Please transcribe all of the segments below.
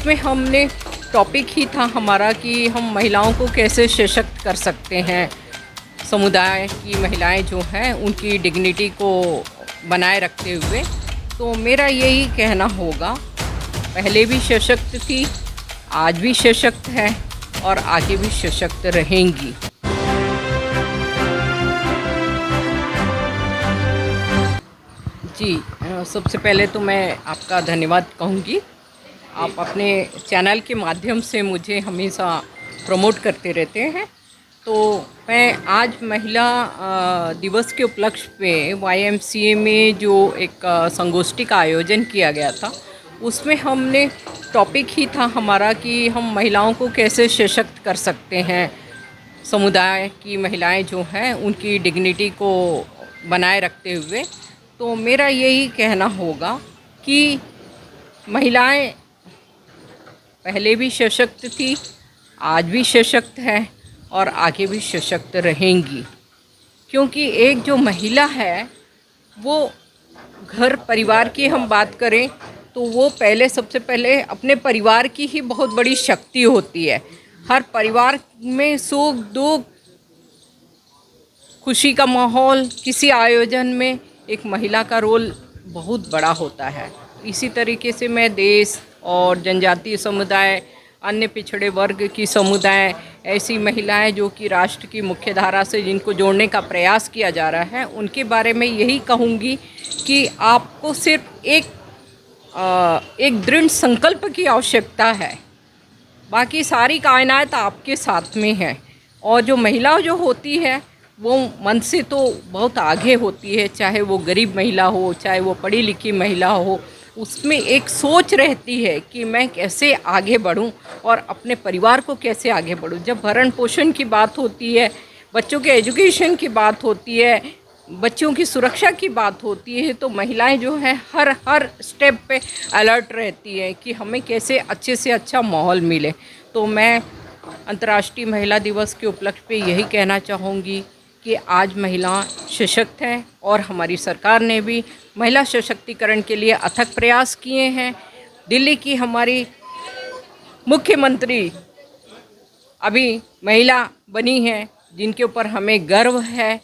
उसमें हमने टॉपिक ही था हमारा कि हम महिलाओं को कैसे सशक्त कर सकते हैं। समुदाय की महिलाएं जो हैं उनकी डिग्निटी को बनाए रखते हुए। तो मेरा यही कहना होगा, पहले भी सशक्त थी, आज भी सशक्त है और आगे भी सशक्त रहेंगी। जी, सबसे पहले तो मैं आपका धन्यवाद कहूँगी। आप अपने चैनल के माध्यम से मुझे हमेशा प्रमोट करते रहते हैं। तो मैं आज महिला दिवस के उपलक्ष्य पे YMCA में जो एक संगोष्ठी का आयोजन किया गया था, उसमें हमने टॉपिक ही था हमारा कि हम महिलाओं को कैसे सशक्त कर सकते हैं। समुदाय की महिलाएं जो हैं उनकी डिग्निटी को बनाए रखते हुए। तो मेरा यही कहना होगा कि महिलाएं पहले भी सशक्त थी, आज भी सशक्त है और आगे भी सशक्त रहेंगी। क्योंकि एक जो महिला है वो घर परिवार की हम बात करें तो वो पहले सबसे पहले अपने परिवार की ही बहुत बड़ी शक्ति होती है। हर परिवार में सुख दुख, खुशी का माहौल, किसी आयोजन में एक महिला का रोल बहुत बड़ा होता है। इसी तरीके से मैं देश और जनजातीय समुदाय, अन्य पिछड़े वर्ग की समुदाय, ऐसी महिलाएं जो कि राष्ट्र की मुख्य धारा से जिनको जोड़ने का प्रयास किया जा रहा है, उनके बारे में यही कहूँगी कि आपको सिर्फ एक दृढ़ संकल्प की आवश्यकता है। बाकी सारी कायनात आपके साथ में है। और जो महिला जो होती है वो मन से तो बहुत आगे होती है, चाहे वो गरीब महिला हो, चाहे वो पढ़ी लिखी महिला हो। उसमें एक सोच रहती है कि मैं कैसे आगे बढ़ूं और अपने परिवार को कैसे आगे बढ़ूं। जब भरण पोषण की बात होती है, बच्चों के एजुकेशन की बात होती है, बच्चों की सुरक्षा की बात होती है, तो महिलाएं जो है हर स्टेप पे अलर्ट रहती है कि हमें कैसे अच्छे से अच्छा माहौल मिले। तो मैं अंतर्राष्ट्रीय महिला दिवस के उपलक्ष्य पे यही कहना चाहूँगी कि आज महिला सशक्त हैं और हमारी सरकार ने भी महिला सशक्तिकरण के लिए अथक प्रयास किए हैं। दिल्ली की हमारी मुख्यमंत्री अभी महिला बनी हैं, जिनके ऊपर हमें गर्व है।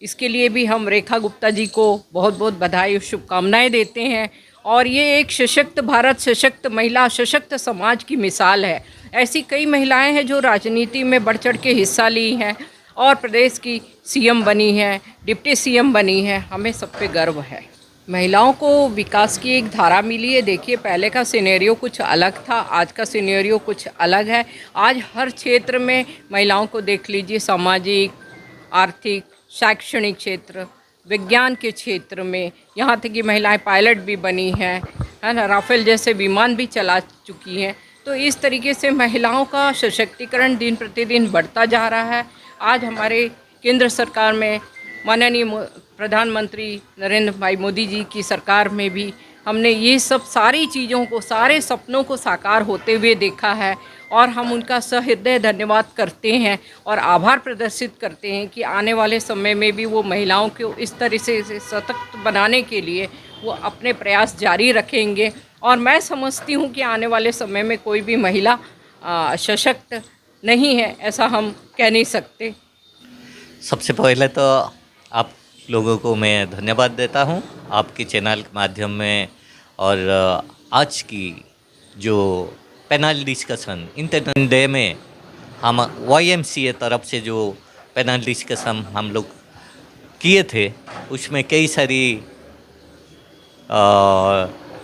इसके लिए भी हम रेखा गुप्ता जी को बहुत बहुत बधाई और शुभकामनाएं देते हैं। और ये एक सशक्त भारत, सशक्त महिला, सशक्त समाज की मिसाल है। ऐसी कई महिलाएं हैं जो राजनीति में बढ़ चढ़ के हिस्सा ली हैं और प्रदेश की CM बनी है, डिप्टी CM बनी है। हमें सब पे गर्व है। महिलाओं को विकास की एक धारा मिली है। देखिए, पहले का सिनेरियो कुछ अलग था, आज का सिनेरियो कुछ अलग है। आज हर क्षेत्र में महिलाओं को देख लीजिए, सामाजिक, आर्थिक, शैक्षणिक क्षेत्र, विज्ञान के क्षेत्र में, यहाँ तक कि महिलाएं पायलट भी बनी हैं, है ना, राफेल जैसे विमान भी चला चुकी हैं। तो इस तरीके से महिलाओं का सशक्तिकरण दिन प्रतिदिन बढ़ता जा रहा है। आज हमारे केंद्र सरकार में माननीय प्रधानमंत्री नरेंद्र भाई मोदी जी की सरकार में भी हमने ये सब सारी चीज़ों को, सारे सपनों को साकार होते हुए देखा है। और हम उनका सहृदय धन्यवाद करते हैं और आभार प्रदर्शित करते हैं कि आने वाले समय में भी वो महिलाओं को इस तरह से सशक्त बनाने के लिए वो अपने प्रयास जारी रखेंगे। और मैं समझती हूँ कि आने वाले समय में कोई भी महिला सशक्त नहीं है, ऐसा हम कह नहीं सकते। सबसे पहले तो आप लोगों को मैं धन्यवाद देता हूं आपके चैनल के माध्यम में। और आज की जो पैनल डिस्कशन इंटरनेशनल डे में हम YMCA तरफ से जो पैनल डिस्कशन हम लोग किए थे, उसमें कई सारी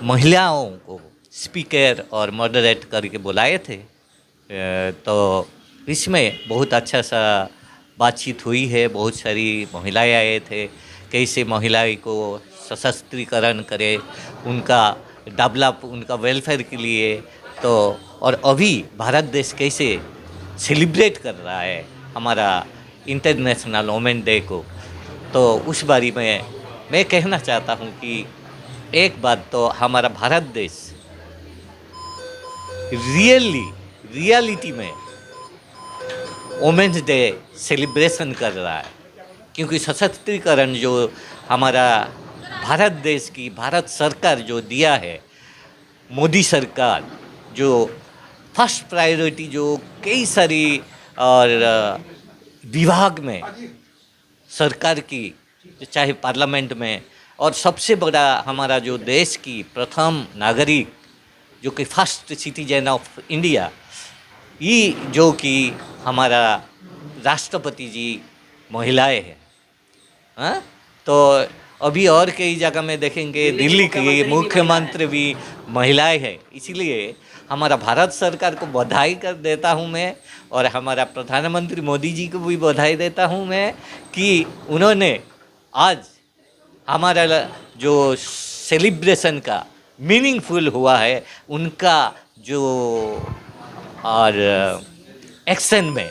महिलाओं को स्पीकर और मॉडरेट करके बुलाए थे। तो इसमें बहुत अच्छा सा बातचीत हुई है। बहुत सारी महिलाएं आए थे, कैसे महिलाएं को सशक्तिकरण करे, उनका डेवलप, उनका वेलफेयर के लिए। तो और अभी भारत देश कैसे सेलिब्रेट कर रहा है हमारा इंटरनेशनल वुमेन डे को, तो उस बारे में मैं कहना चाहता हूँ कि एक बात तो हमारा भारत देश रियलिटी में वुमेन्स डे सेलिब्रेशन कर रहा है। क्योंकि सशक्तिकरण जो हमारा भारत देश की, भारत सरकार जो दिया है, मोदी सरकार जो फर्स्ट प्रायोरिटी जो कई सारी और विभाग में सरकार की, चाहे पार्लियामेंट में, और सबसे बड़ा हमारा जो देश की प्रथम नागरिक जो कि फर्स्ट सिटीजन ऑफ इंडिया, ये जो कि हमारा राष्ट्रपति जी महिलाएं हैं। हाँ, तो अभी और कई जगह में देखेंगे दिल्ली की मुख्यमंत्री भी महिलाएं हैं। इसीलिए हमारा भारत सरकार को बधाई कर देता हूँ मैं, और हमारा प्रधानमंत्री मोदी जी को भी बधाई देता हूँ मैं कि उन्होंने आज हमारा जो सेलिब्रेशन का मीनिंगफुल हुआ है, उनका जो और एक्शन में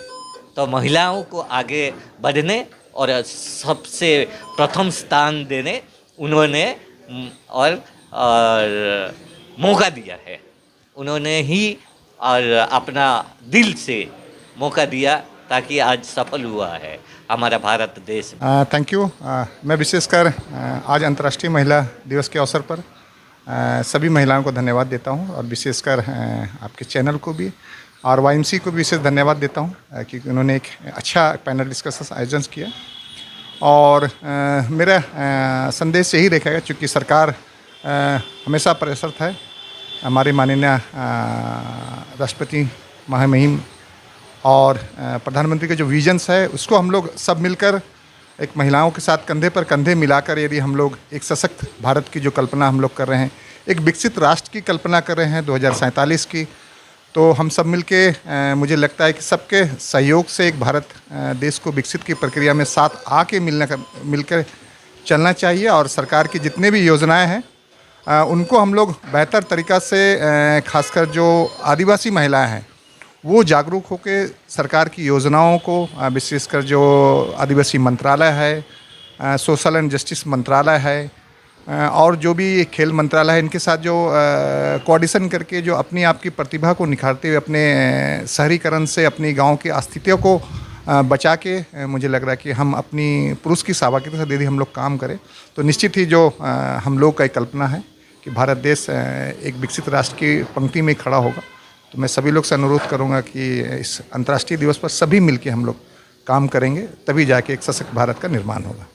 तो महिलाओं को आगे बढ़ने और सबसे प्रथम स्थान देने उन्होंने और मौका दिया है। उन्होंने ही और अपना दिल से मौका दिया, ताकि आज सफल हुआ है हमारा भारत देश। Thank you. मैं विशेषकर आज अंतर्राष्ट्रीय महिला दिवस के अवसर पर सभी महिलाओं को धन्यवाद देता हूं, और विशेषकर आपके चैनल को भी और YMC को भी विशेष धन्यवाद देता हूं, क्योंकि उन्होंने एक अच्छा पैनल डिस्कशन आयोजन किया। और मेरा संदेश यही रहेगा, चूँकि सरकार हमेशा प्रयासरत है, हमारे माननीय राष्ट्रपति महामहिम और प्रधानमंत्री के जो विजन्स है, उसको हम लोग सब मिलकर एक महिलाओं के साथ कंधे पर कंधे मिलाकर यदि हम लोग एक सशक्त भारत की जो कल्पना हम लोग कर रहे हैं, एक विकसित राष्ट्र की कल्पना कर रहे हैं 2047 की, तो हम सब मिलके मुझे लगता है कि सबके सहयोग से एक भारत देश को विकसित की प्रक्रिया में साथ आके मिलकर चलना चाहिए। और सरकार की जितने भी योजनाएं हैं उनको हम लोग बेहतर तरीक़ा से, खासकर जो आदिवासी महिलाएं हैं वो जागरूक होकर सरकार की योजनाओं को, विशेषकर जो आदिवासी मंत्रालय है, सोशल एंड जस्टिस मंत्रालय है, और जो भी खेल मंत्रालय है, इनके साथ जो कोऑर्डिनेशन करके जो अपनी आप की प्रतिभा को निखारते हुए अपने शहरीकरण से अपनी गांव की अस्तित्व को बचा के, मुझे लग रहा है कि हम अपनी पुरुष की सहभागिता से यदि हम लोग काम करें तो निश्चित ही जो हम लोग का एक कल्पना है कि भारत देश एक विकसित राष्ट्र की पंक्ति में खड़ा होगा। तो मैं सभी लोग से अनुरोध करूंगा कि इस अंतर्राष्ट्रीय दिवस पर सभी मिलकर हम लोग काम करेंगे, तभी जाके एक सशक्त भारत का निर्माण होगा।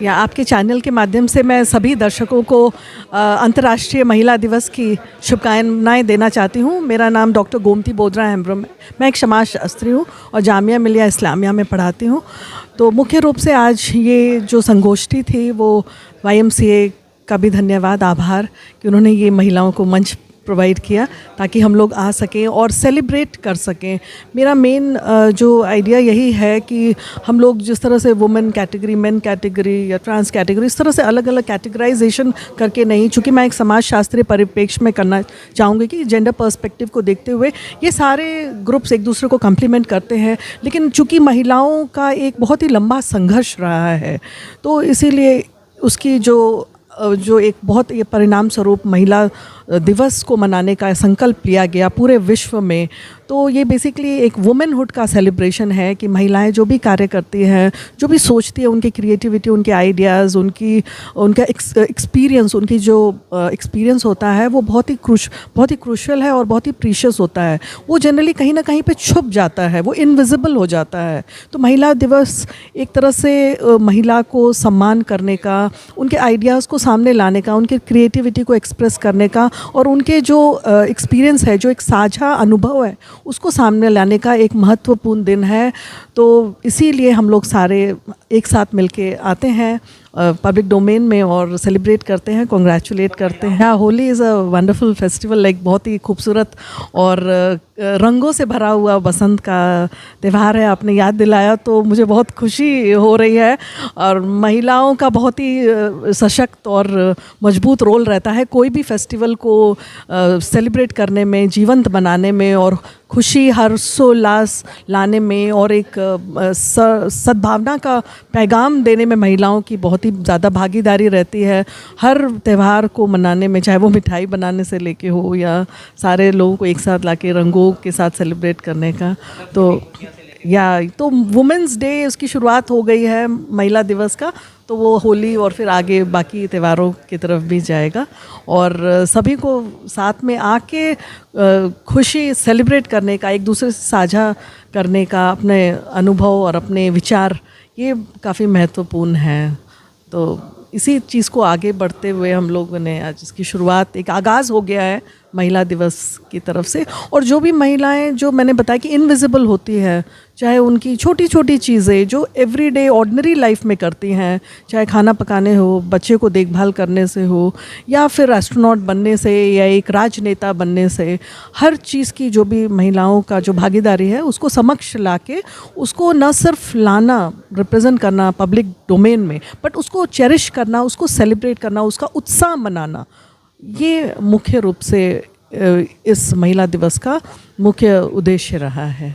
या आपके चैनल के माध्यम से मैं सभी दर्शकों को अंतर्राष्ट्रीय महिला दिवस की शुभकामनाएं देना चाहती हूं। मेरा नाम डॉक्टर गोमती बोदरा हेम्ब्रम है। मैं एक समाजशास्त्री हूं और जामिया मिलिया इस्लामिया में पढ़ाती हूं। तो मुख्य रूप से आज ये जो संगोष्ठी थी वो YMCA का भी धन्यवाद, आभार कि उन्होंने ये महिलाओं को मंच प्रोवाइड किया ताकि हम लोग आ सकें और सेलिब्रेट कर सकें। मेरा मेन जो आइडिया यही है कि हम लोग जिस तरह से वुमेन कैटेगरी, मेन कैटेगरी या ट्रांस कैटेगरी, इस तरह से अलग अलग कैटेगराइजेशन करके नहीं, चूँकि मैं एक समाजशास्त्रीय परिप्रेक्ष्य में करना चाहूँगी कि जेंडर पर्सपेक्टिव को देखते हुए ये सारे ग्रुप्स एक दूसरे को कम्प्लीमेंट करते हैं, लेकिन चूँकि महिलाओं का एक बहुत ही लंबा संघर्ष रहा है, तो इसीलिए उसकी जो एक बहुत ये परिणाम स्वरूप महिला दिवस को मनाने का संकल्प लिया गया पूरे विश्व में। तो ये बेसिकली एक वुमेनहुड का सेलिब्रेशन है कि महिलाएं जो भी कार्य करती हैं, जो भी सोचती है, उनकी क्रिएटिविटी, उनके आइडियाज़, उनका एक्सपीरियंस, उनकी जो एक्सपीरियंस होता है वो बहुत ही क्रूशियल है और बहुत ही प्रीशियस होता है। वो जनरली कहीं ना कहीं पे छुप जाता है, वो इनविजिबल हो जाता है। तो महिला दिवस एक तरह से महिला को सम्मान करने का, उनके आइडियाज़ को सामने लाने का, उनके क्रिएटिविटी को एक्सप्रेस करने का और उनके जो एक्सपीरियंस है, जो एक साझा अनुभव है, उसको सामने लाने का एक महत्वपूर्ण दिन है। तो इसीलिए हम लोग सारे एक साथ मिलके आते हैं पब्लिक डोमेन में और सेलिब्रेट करते हैं, कॉन्ग्रेचुलेट करते हैं। Holi is a wonderful festival, like बहुत ही खूबसूरत और रंगों से भरा हुआ बसंत का त्यौहार है। आपने याद दिलाया तो मुझे बहुत खुशी हो रही है। और महिलाओं का बहुत ही सशक्त और मजबूत रोल रहता है कोई भी फेस्टिवल को सेलिब्रेट करने में, जीवंत बनाने में और खुशी, हर्षोल्लास लाने में और एक सद्भावना का पैगाम देने में महिलाओं की बहुत ही ज़्यादा भागीदारी रहती है हर त्यौहार को मनाने में, चाहे वो मिठाई बनाने से लेके हो या सारे लोगों को एक साथ लाके रंगों के साथ सेलिब्रेट करने का। तो या तो वुमेंस डे उसकी शुरुआत हो गई है महिला दिवस का, तो वो होली और फिर आगे बाकी त्योहारों की तरफ भी जाएगा। और सभी को साथ में आके खुशी सेलिब्रेट करने का, एक दूसरे से साझा करने का अपने अनुभव और अपने विचार, ये काफ़ी महत्वपूर्ण है। तो इसी चीज़ को आगे बढ़ते हुए हम लोगों ने आज इसकी शुरुआत, एक आगाज़ हो गया है महिला दिवस की तरफ से। और जो भी महिलाएं, जो मैंने बताया कि इनविजिबल होती है, चाहे उनकी छोटी छोटी चीज़ें जो एवरीडे ऑर्डिनरी लाइफ में करती हैं, चाहे खाना पकाने हो, बच्चे को देखभाल करने से हो, या फिर एस्ट्रोनॉट बनने से, या एक राजनेता बनने से, हर चीज़ की जो भी महिलाओं का जो भागीदारी है उसको समक्ष लाके उसको न सिर्फ लाना, रिप्रेजेंट करना पब्लिक डोमेन में, बट उसको चेरिश करना, उसको सेलिब्रेट करना, उसका उत्साह मनाना, ये मुख्य रूप से इस महिला दिवस का मुख्य उद्देश्य रहा है।